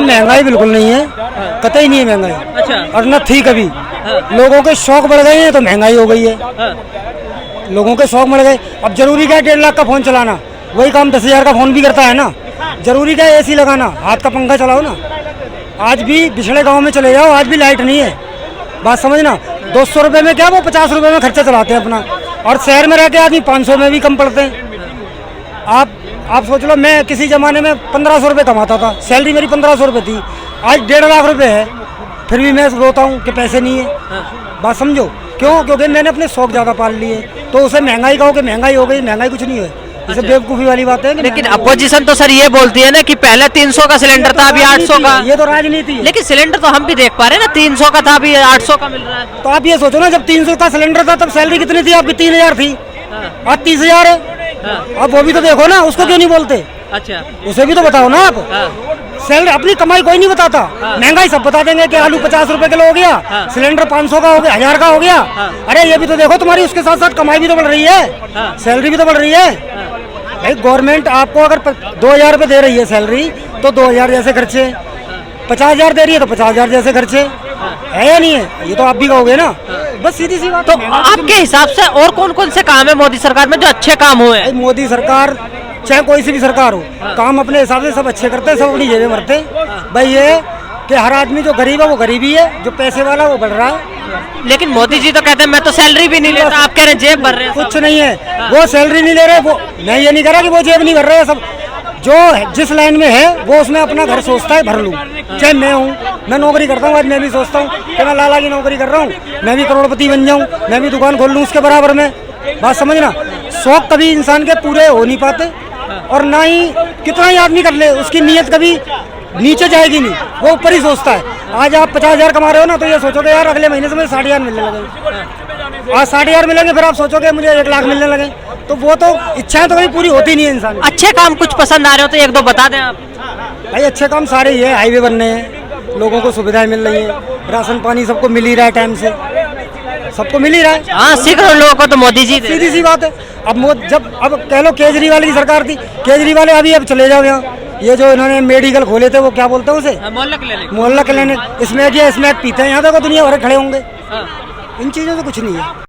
महंगाई बिल्कुल नहीं है, कतई नहीं है महंगाई। अच्छा। और न थी कभी। लोगों के शौक बढ़ गए हैं तो महंगाई हो गई है। लोगों के शौक बढ़ गए। अब जरूरी क्या है 1.5 लाख का फोन चलाना, वही काम 10,000 का फोन भी करता है ना। जरूरी क्या है एसी लगाना, हाथ का पंखा चलाओ ना। आज भी पिछड़े गांव में चले जाओ, आज भी लाइट नहीं है। बात समझना, 200 रुपये में क्या वो 50 रुपये में खर्चा चलाते हैं अपना। और शहर में रह के आदमी 500 में भी कम पड़ते हैं। आप सोच लो, मैं किसी जमाने में 1500 रुपये कमाता था, सैलरी मेरी 1500 रुपये थी। आज 1.5 लाख रुपए है, फिर भी मैं रोता हूँ कि पैसे नहीं है। बात समझो क्यों? क्योंकि मैंने अपने शौक ज़्यादा पाल लिए। तो उसे महंगाई कहो कि महंगाई हो गई, महंगाई कुछ नहीं है। इसे बेवकूफ़ी वाली बात है। लेकिन अपोजिशन तो सर ये बोलती है ना कि पहले 300 का सिलेंडर था, अभी 800 का। ये तो राजनीति है। लेकिन सिलेंडर तो हम भी देख पा रहे हैं ना, 300 का था, अभी 800 का मिल रहा है। तो आप ये सोचो ना, जब 300 का सिलेंडर था तब सैलरी कितनी थी आपकी? 3000 थी। आज 30,000 है। अब वो भी तो देखो ना, उसको क्यों नहीं बोलते? अच्छा, उसे भी तो बताओ ना आप। सैलरी अपनी कमाई कोई नहीं बताता। महंगाई सब बता देंगे कि आलू 50 रुपए किलो हो गया, सिलेंडर 500 का हो गया, 1000 का हो गया। अरे ये भी तो देखो, तुम्हारी उसके साथ साथ कमाई भी तो बढ़ रही है, सैलरी भी तो बढ़ रही है। भाई गवर्नमेंट आपको अगर 2,000 रुपये दे रही है सैलरी, तो 2,000 जैसे खर्चे। 50,000 दे रही है तो 50,000 जैसे खर्चे है या नहीं है? ये तो आप भी कहोगे ना। बस सीधी सी बात। तो आपके हिसाब से और कौन कौन से काम है मोदी सरकार में जो अच्छे काम हुए हैं? मोदी सरकार चाहे कोई सी भी सरकार हो, काम अपने हिसाब से सब अच्छे करते हैं, सब अपनी जेबें भरते हैं। भाई ये कि हर आदमी जो गरीब है वो गरीब ही है, जो पैसे वाला वो बढ़ रहा है। लेकिन मोदी जी तो कहते हैं मैं तो सैलरी भी नहीं लेता, आप कह रहे हैं जेब भर रहे हैं। कुछ नहीं है, वो सैलरी नहीं ले रहे। वो मैं ये नहीं कह रहा कि वो जेब नहीं भर रहे हैं। सब जो जिस लाइन में है वो उसमें अपना घर सोचता है भर लूँ। चाहे मैं हूँ, मैं नौकरी करता हूँ, आज मैं भी सोचता हूँ कि मैं लाला की नौकरी कर रहा हूँ, मैं भी करोड़पति बन जाऊँ, मैं भी दुकान खोल लूँ उसके बराबर में। बात समझना, शौक कभी इंसान के पूरे हो नहीं पाते। और ना ही कितना ही आदमी कर ले, उसकी नीयत कभी नीचे जाएगी नहीं, वो ऊपर ही सोचता है। आज आप 50,000 कमा रहे हो ना, तो ये सोचोगे यार अगले महीने से मुझे 60,000 मिलने लगे। आज 60,000 मिलेंगे, फिर आप सोचोगे मुझे 1 लाख मिलने लगे। तो वो तो इच्छाएं तो कभी पूरी होती नहीं है इंसान। अच्छे काम कुछ पसंद आ रहे हो तो एक दो बता दें आप। भाई अच्छे काम सारे ही है, हाईवे बनने हैं, लोगों को सुविधाएं मिल रही है, राशन पानी सबको मिल ही रहा है, टाइम से सबको मिल ही रहा है। हाँ, 100 करोड़ लोगों को तो मोदी जी दे। सीधी सी बात है। अब कह लो केजरीवाल की सरकार थी, केजरीवाल अभी अब चले जाओ यहाँ, ये जो इन्होंने मेडिकल खोले थे वो क्या बोलते हैं उसे, मोहल्ला क्लिनिक। इसमें क्या, इसमें पीते हैं, यहाँ देखो दुनिया भर खड़े होंगे। इन चीज़ों से कुछ नहीं है।